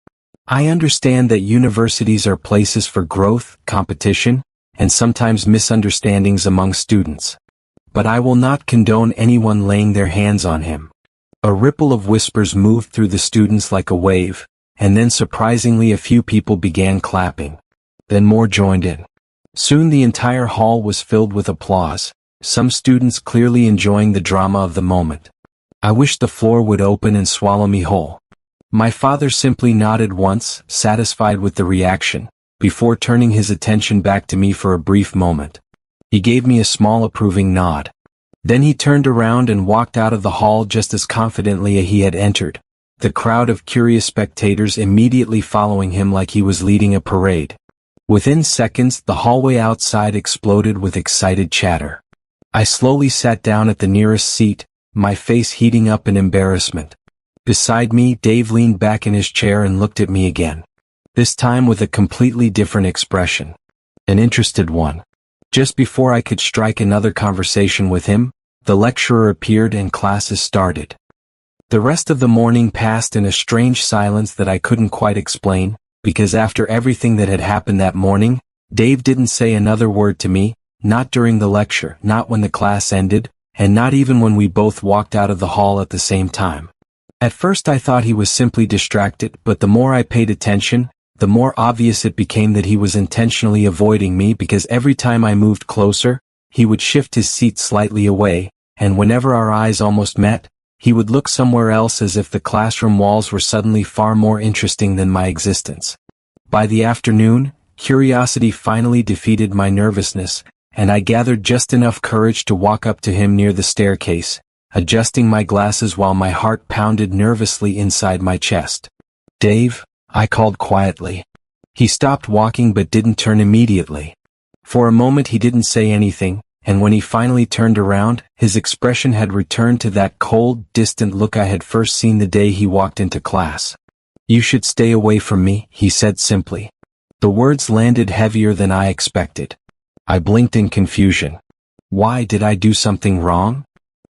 I understand that universities are places for growth, competition, and sometimes misunderstandings among students. But I will not condone anyone laying their hands on him. A ripple of whispers moved through the students like a wave, and then surprisingly a few people began clapping. Then more joined in. Soon the entire hall was filled with applause, some students clearly enjoying the drama of the moment. I wished the floor would open and swallow me whole. My father simply nodded once, satisfied with the reaction, before turning his attention back to me for a brief moment. He gave me a small approving nod. Then he turned around and walked out of the hall just as confidently as he had entered, the crowd of curious spectators immediately following him like he was leading a parade. Within seconds, the hallway outside exploded with excited chatter. I slowly sat down at the nearest seat, my face heating up in embarrassment. Beside me, Dave leaned back in his chair and looked at me again. This time with a completely different expression. An interested one. Just before I could strike another conversation with him, the lecturer appeared and classes started. The rest of the morning passed in a strange silence that I couldn't quite explain, because after everything that had happened that morning, Dave didn't say another word to me, not during the lecture, not when the class ended, and not even when we both walked out of the hall at the same time. At first I thought he was simply distracted, but the more I paid attention, the more obvious it became that he was intentionally avoiding me because every time I moved closer, he would shift his seat slightly away, and whenever our eyes almost met, he would look somewhere else as if the classroom walls were suddenly far more interesting than my existence. By the afternoon, curiosity finally defeated my nervousness, and I gathered just enough courage to walk up to him near the staircase, adjusting my glasses while my heart pounded nervously inside my chest. "Dave," I called quietly. He stopped walking but didn't turn immediately. For a moment he didn't say anything, and when he finally turned around, his expression had returned to that cold, distant look I had first seen the day he walked into class. "You should stay away from me," he said simply. The words landed heavier than I expected. I blinked in confusion. Why, did I do something wrong?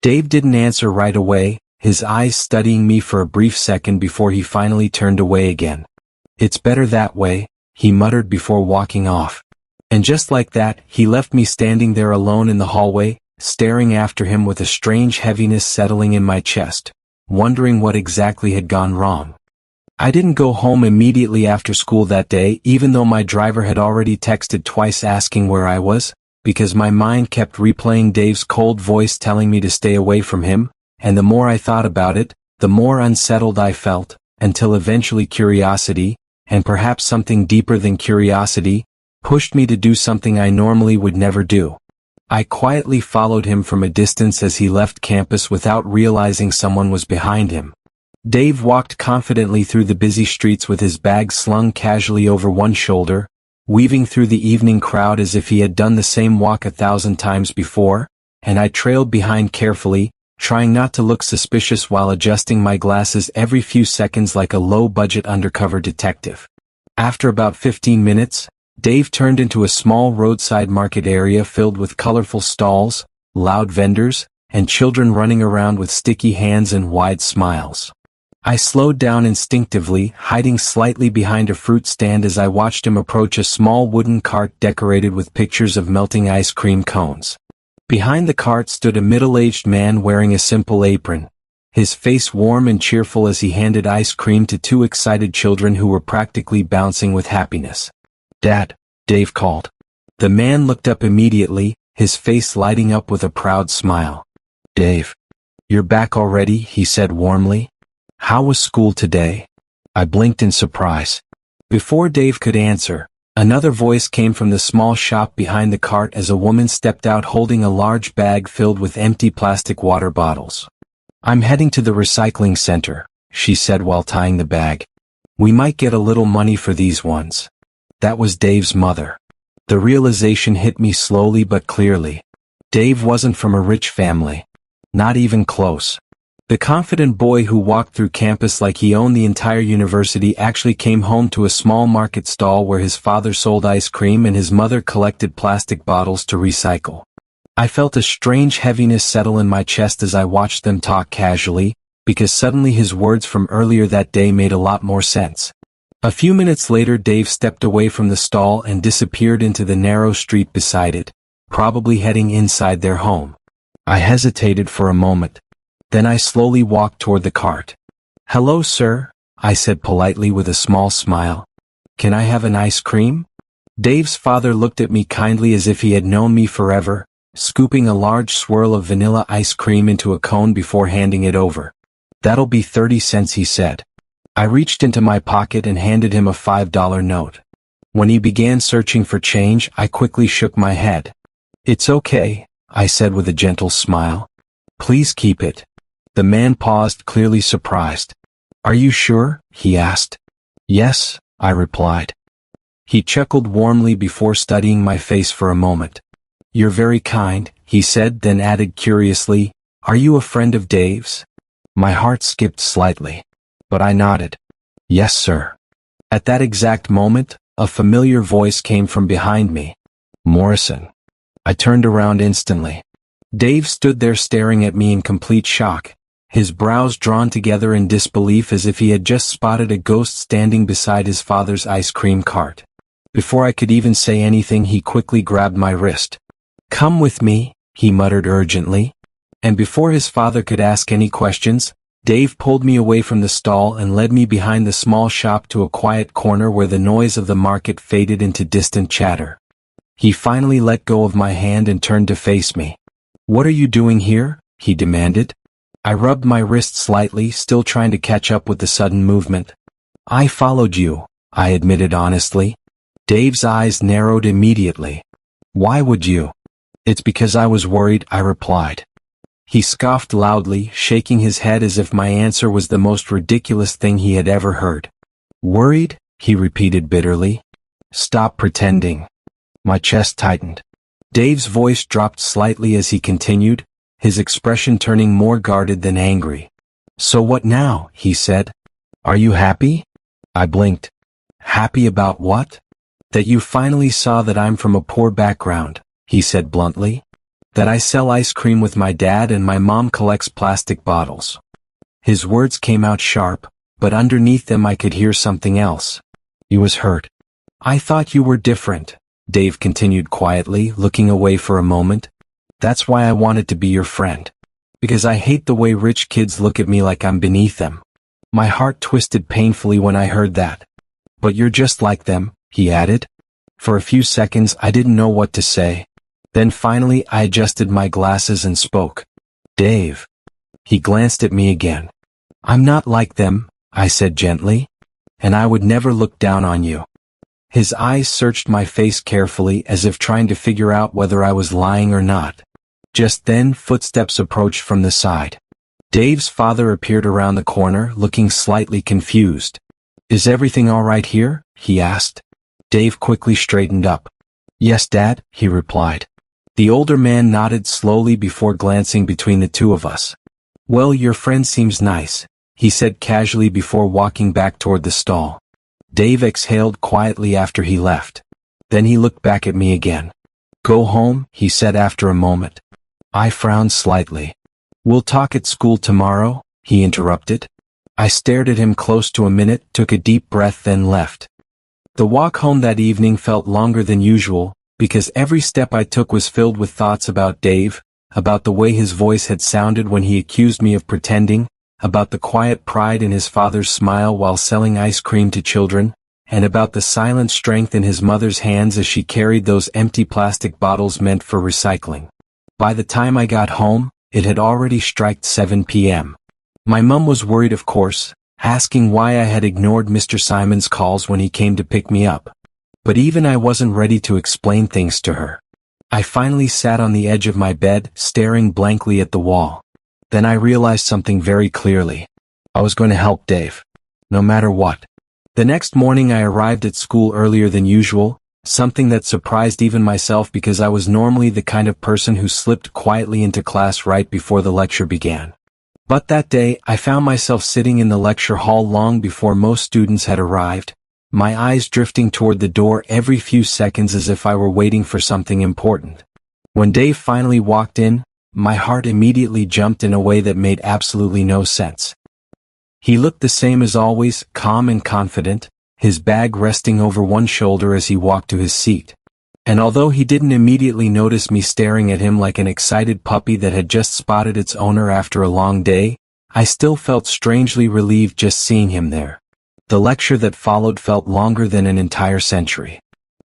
Dave didn't answer right away, his eyes studying me for a brief second before he finally turned away again. "It's better that way," he muttered before walking off. And just like that, he left me standing there alone in the hallway, staring after him with a strange heaviness settling in my chest, wondering what exactly had gone wrong. I didn't go home immediately after school that day, even though my driver had already texted twice asking where I was, because my mind kept replaying Dave's cold voice telling me to stay away from him, and the more I thought about it, the more unsettled I felt, until eventually curiosity, and perhaps something deeper than curiosity, pushed me to do something I normally would never do. I quietly followed him from a distance as he left campus without realizing someone was behind him. Dave walked confidently through the busy streets with his bag slung casually over one shoulder, weaving through the evening crowd as if he had done the same walk 1,000 times before, and I trailed behind carefully, trying not to look suspicious while adjusting my glasses every few seconds like a low-budget undercover detective. After about 15 minutes, Dave turned into a small roadside market area filled with colorful stalls, loud vendors, and children running around with sticky hands and wide smiles. I slowed down instinctively, hiding slightly behind a fruit stand as I watched him approach a small wooden cart decorated with pictures of melting ice cream cones. Behind the cart stood a middle-aged man wearing a simple apron, his face warm and cheerful as he handed ice cream to two excited children who were practically bouncing with happiness. "Dad," Dave called. The man looked up immediately, his face lighting up with a proud smile. "Dave, you're back already," he said warmly. "How was school today?" I blinked in surprise. Before Dave could answer, another voice came from the small shop behind the cart as a woman stepped out holding a large bag filled with empty plastic water bottles. "I'm heading to the recycling center," she said while tying the bag. "We might get a little money for these ones." That was Dave's mother. The realization hit me slowly but clearly. Dave wasn't from a rich family. Not even close. The confident boy who walked through campus like he owned the entire university actually came home to a small market stall where his father sold ice cream and his mother collected plastic bottles to recycle. I felt a strange heaviness settle in my chest as I watched them talk casually, because suddenly his words from earlier that day made a lot more sense. A few minutes later Dave stepped away from the stall and disappeared into the narrow street beside it, probably heading inside their home. I hesitated for a moment. Then I slowly walked toward the cart. "Hello, sir," I said politely with a small smile. "Can I have an ice cream?" Dave's father looked at me kindly as if he had known me forever, scooping a large swirl of vanilla ice cream into a cone before handing it over. "That'll be 30 cents, he said. I reached into my pocket and handed him a $5 note. When he began searching for change, I quickly shook my head. "It's okay," I said with a gentle smile. "Please keep it." The man paused, clearly surprised. "Are you sure?" he asked. "Yes," I replied. He chuckled warmly before studying my face for a moment. "You're very kind," he said, then added curiously, "Are you a friend of Dave's?" My heart skipped slightly, but I nodded. "Yes, sir." At that exact moment, a familiar voice came from behind me. "Morrison." I turned around instantly. Dave stood there staring at me in complete shock, his brows drawn together in disbelief as if he had just spotted a ghost standing beside his father's ice cream cart. Before I could even say anything, he quickly grabbed my wrist. "Come with me," he muttered urgently. And before his father could ask any questions, Dave pulled me away from the stall and led me behind the small shop to a quiet corner where the noise of the market faded into distant chatter. He finally let go of my hand and turned to face me. "What are you doing here?" he demanded. I rubbed my wrist slightly, still trying to catch up with the sudden movement. "I followed you," I admitted honestly. Dave's eyes narrowed immediately. "Why would you?" "It's because I was worried," I replied. He scoffed loudly, shaking his head as if my answer was the most ridiculous thing he had ever heard. "Worried?" he repeated bitterly. "Stop pretending." My chest tightened. Dave's voice dropped slightly as he continued, his expression turning more guarded than angry. "So what now?" he said. "Are you happy?" I blinked. "Happy about what?" "That you finally saw that I'm from a poor background," he said bluntly. "That I sell ice cream with my dad and my mom collects plastic bottles." His words came out sharp, but underneath them I could hear something else. He was hurt. "I thought you were different," Dave continued quietly, looking away for a moment. "That's why I wanted to be your friend. Because I hate the way rich kids look at me like I'm beneath them." My heart twisted painfully when I heard that. "But you're just like them," he added. For a few seconds I didn't know what to say. Then finally I adjusted my glasses and spoke. "Dave." He glanced at me again. "I'm not like them," I said gently. "And I would never look down on you." His eyes searched my face carefully as if trying to figure out whether I was lying or not. Just then footsteps approached from the side. Dave's father appeared around the corner, looking slightly confused. "Is everything all right here?" he asked. Dave quickly straightened up. "Yes, Dad," he replied. The older man nodded slowly before glancing between the two of us. "Well, your friend seems nice," he said casually before walking back toward the stall. Dave exhaled quietly after he left. Then he looked back at me again. "Go home," he said after a moment. I frowned slightly. "We'll talk at school tomorrow," he interrupted. I stared at him close to a minute, took a deep breath, then left. The walk home that evening felt longer than usual, because every step I took was filled with thoughts about Dave, about the way his voice had sounded when he accused me of pretending, about the quiet pride in his father's smile while selling ice cream to children, and about the silent strength in his mother's hands as she carried those empty plastic bottles meant for recycling. By the time I got home, it had already struck 7 p.m. My mum was worried, of course, asking why I had ignored Mr. Simon's calls when he came to pick me up. But even I wasn't ready to explain things to her. I finally sat on the edge of my bed, staring blankly at the wall. Then I realized something very clearly. I was going to help Dave. No matter what. The next morning I arrived at school earlier than usual, something that surprised even myself because I was normally the kind of person who slipped quietly into class right before the lecture began. But that day, I found myself sitting in the lecture hall long before most students had arrived, my eyes drifting toward the door every few seconds as if I were waiting for something important. When Dave finally walked in, My heart immediately jumped in a way that made absolutely no sense. He looked the same as always, calm and confident, his bag resting over one shoulder as he walked to his seat. And although he didn't immediately notice me staring at him like an excited puppy that had just spotted its owner after a long day, I still felt strangely relieved just seeing him there. The lecture that followed felt longer than an entire century.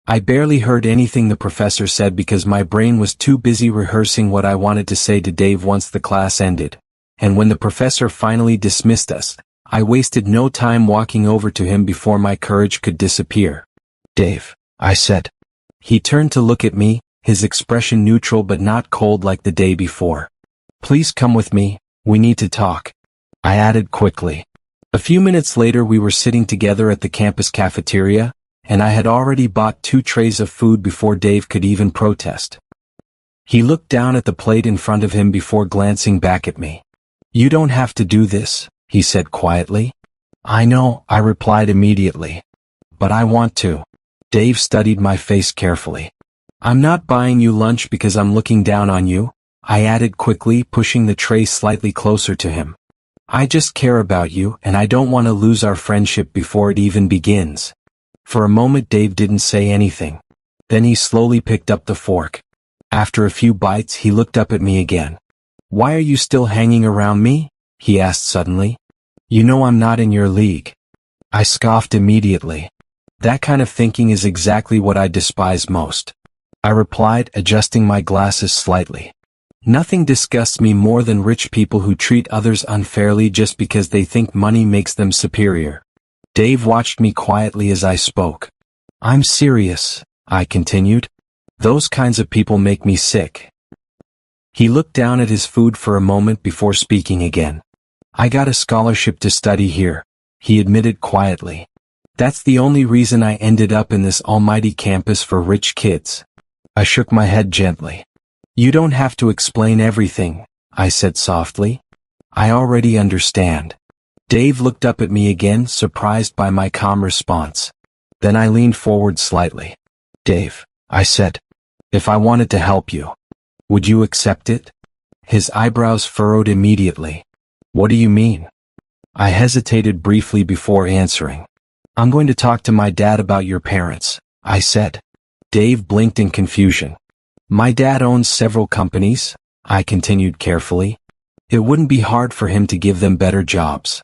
I barely heard anything the professor said because my brain was too busy rehearsing what I wanted to say to Dave once the class ended. And when the professor finally dismissed us, I wasted no time walking over to him before my courage could disappear. "Dave," I said. He turned to look at me, his expression neutral but not cold like the day before. "Please come with me, we need to talk," I added quickly. A few minutes later we were sitting together at the campus cafeteria, and I had already bought 2 trays of food before Dave could even protest. He looked down at the plate in front of him before glancing back at me. "You don't have to do this," he said quietly. "I know," I replied immediately. "But I want to." Dave studied my face carefully. "I'm not buying you lunch because I'm looking down on you," I added quickly, pushing the tray slightly closer to him. "I just care about you, and I don't want to lose our friendship before it even begins." For a moment Dave didn't say anything. Then he slowly picked up the fork. After a few bites he looked up at me again. "Why are you still hanging around me?" he asked suddenly. "You know I'm not in your league." I scoffed immediately. "That kind of thinking is exactly what I despise most," I replied, adjusting my glasses slightly. Nothing disgusts me more than rich people who treat others unfairly just because they think money makes them superior. Dave watched me quietly as I spoke. "I'm serious," I continued. "Those kinds of people make me sick." He looked down at his food for a moment before speaking again. "I got a scholarship to study here," he admitted quietly. "That's the only reason I ended up in this almighty campus for rich kids." I shook my head gently. "You don't have to explain everything," I said softly. "I already understand." Dave looked up at me again, surprised by my calm response. Then I leaned forward slightly. "Dave," I said, "if I wanted to help you, would you accept it?" His eyebrows furrowed immediately. "What do you mean?" I hesitated briefly before answering. "I'm going to talk to my dad about your parents," I said. Dave blinked in confusion. "My dad owns several companies," I continued carefully. "It wouldn't be hard for him to give them better jobs.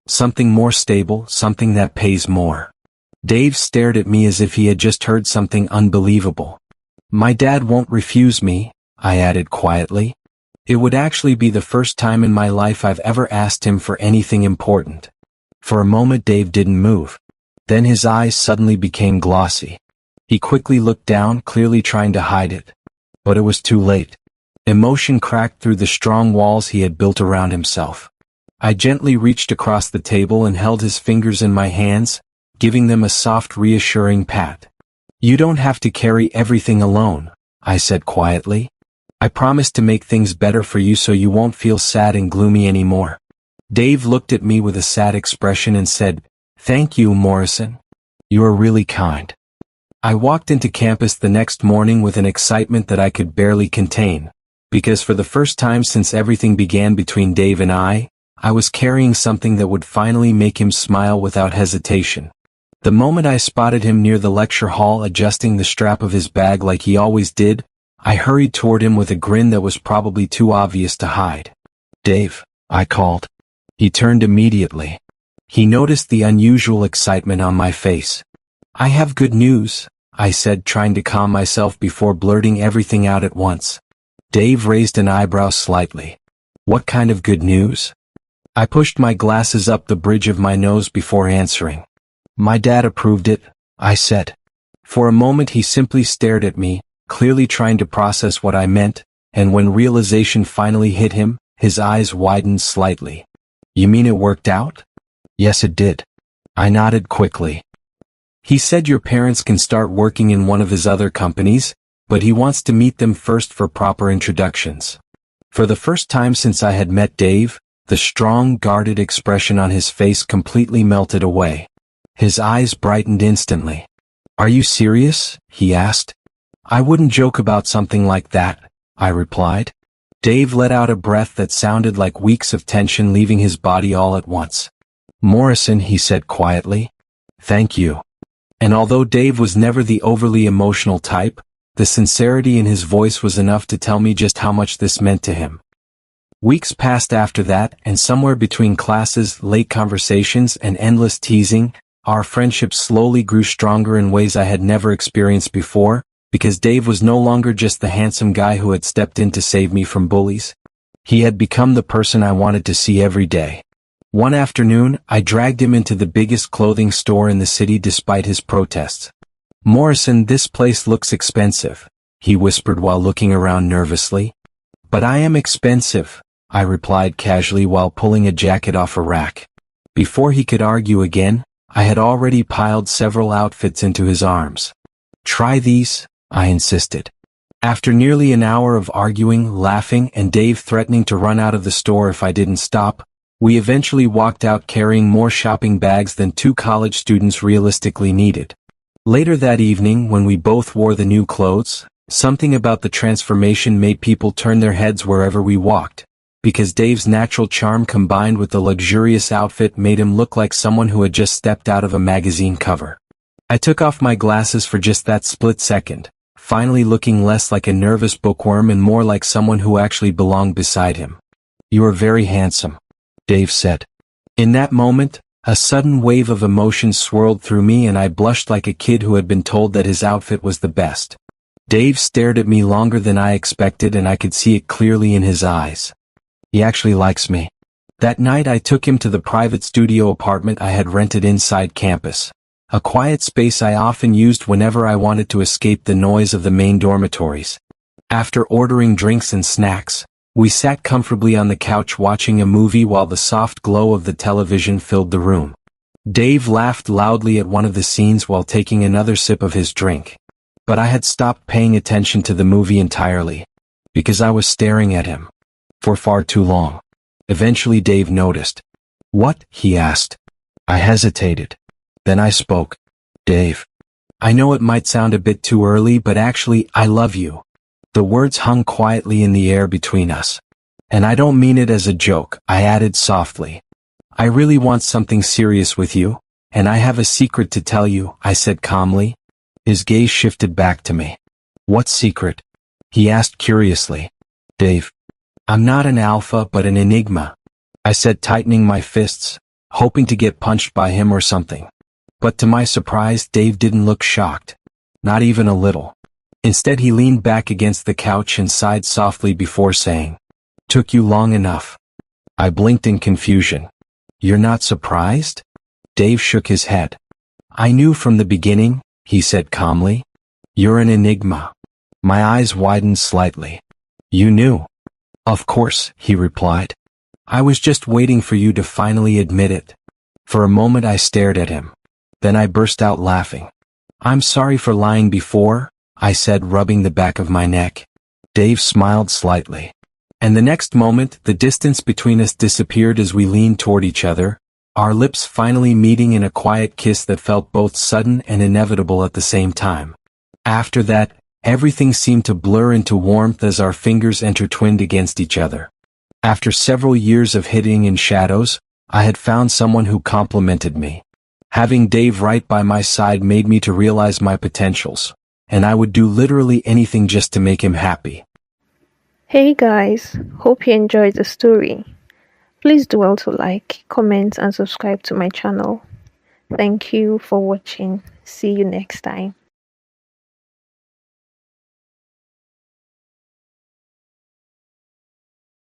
Something more stable, something that pays more." Dave stared at me as if he had just heard something unbelievable. "My dad won't refuse me," I added quietly. It would actually be the first time in my life I've ever asked him for anything important. For a moment Dave didn't move. Then his eyes suddenly became glossy. He quickly looked down, clearly trying to hide it. But it was too late. Emotion cracked through the strong walls he had built around himself. I gently reached across the table and held his fingers in my hands, giving them a soft, reassuring pat. "You don't have to carry everything alone," I said quietly. "I promise to make things better for you so you won't feel sad and gloomy anymore." Dave looked at me with a sad expression and said, "Thank you, Morrison. You are really kind." I walked into campus the next morning with an excitement that I could barely contain, because for the first time since everything began between Dave and I was carrying something that would finally make him smile without hesitation. The moment I spotted him near the lecture hall adjusting the strap of his bag like he always did, I hurried toward him with a grin that was probably too obvious to hide. "Dave," I called. He turned immediately. He noticed the unusual excitement on my face. "I have good news," I said, trying to calm myself before blurting everything out at once. Dave raised an eyebrow slightly. "What kind of good news?" I pushed my glasses up the bridge of my nose before answering. "My dad approved it," I said. For a moment he simply stared at me, clearly trying to process what I meant, and when realization finally hit him, his eyes widened slightly. "You mean it worked out?" "Yes, it did." I nodded quickly. "He said your parents can start working in one of his other companies, but he wants to meet them first for proper introductions." For the first time since I had met Dave, the strong, guarded expression on his face completely melted away. His eyes brightened instantly. "Are you serious?" he asked. "I wouldn't joke about something like that," I replied. Dave let out a breath that sounded like weeks of tension leaving his body all at once. Morrison, he said quietly. Thank you. And although Dave was never the overly emotional type, the sincerity in his voice was enough to tell me just how much this meant to him. Weeks passed after that, and somewhere between classes, late conversations, and endless teasing, our friendship slowly grew stronger in ways I had never experienced before, because Dave was no longer just the handsome guy who had stepped in to save me from bullies. He had become the person I wanted to see every day. One afternoon, I dragged him into the biggest clothing store in the city despite his protests. Morrison, this place looks expensive, he whispered while looking around nervously. But I am expensive, I replied casually while pulling a jacket off a rack. Before he could argue again, I had already piled several outfits into his arms. Try these, I insisted. After nearly an hour of arguing, laughing, and Dave threatening to run out of the store if I didn't stop, we eventually walked out carrying more shopping bags than 2 college students realistically needed. Later that evening, when we both wore the new clothes, something about the transformation made people turn their heads wherever we walked, because Dave's natural charm combined with the luxurious outfit made him look like someone who had just stepped out of a magazine cover. I took off my glasses for just that split second, finally looking less like a nervous bookworm and more like someone who actually belonged beside him. You are very handsome, Dave said. In that moment, a sudden wave of emotion swirled through me and I blushed like a kid who had been told that his outfit was the best. Dave stared at me longer than I expected and I could see it clearly in his eyes. He actually likes me. That night I took him to the private studio apartment I had rented inside campus, a quiet space I often used whenever I wanted to escape the noise of the main dormitories. After ordering drinks and snacks, we sat comfortably on the couch watching a movie while the soft glow of the television filled the room. Dave laughed loudly at one of the scenes while taking another sip of his drink. But I had stopped paying attention to the movie entirely, because I was staring at him for far too long. Eventually Dave noticed. What? He asked. I hesitated. Then I spoke. Dave. I know it might sound a bit too early, but actually, I love you. The words hung quietly in the air between us. And I don't mean it as a joke, I added softly. I really want something serious with you, and I have a secret to tell you, I said calmly. His gaze shifted back to me. What secret? He asked curiously. Dave. I'm not an alpha but an enigma, I said, tightening my fists, hoping to get punched by him or something. But to my surprise, Dave didn't look shocked. Not even a little. Instead he leaned back against the couch and sighed softly before saying, Took you long enough. I blinked in confusion. You're not surprised? Dave shook his head. I knew from the beginning, he said calmly. You're an enigma. My eyes widened slightly. You knew? Of course, he replied. I was just waiting for you to finally admit it. For a moment I stared at him. Then I burst out laughing. I'm sorry for lying before, I said, rubbing the back of my neck. Dave smiled slightly. And the next moment, the distance between us disappeared as we leaned toward each other, our lips finally meeting in a quiet kiss that felt both sudden and inevitable at the same time. After that, everything seemed to blur into warmth as our fingers intertwined against each other. After several years of hiding in shadows, I had found someone who complimented me. Having Dave right by my side made me to realize my potentials, and I would do literally anything just to make him happy. Hey guys, hope you enjoyed the story. Please do well to like, comment and subscribe to my channel. Thank you for watching. See you next time.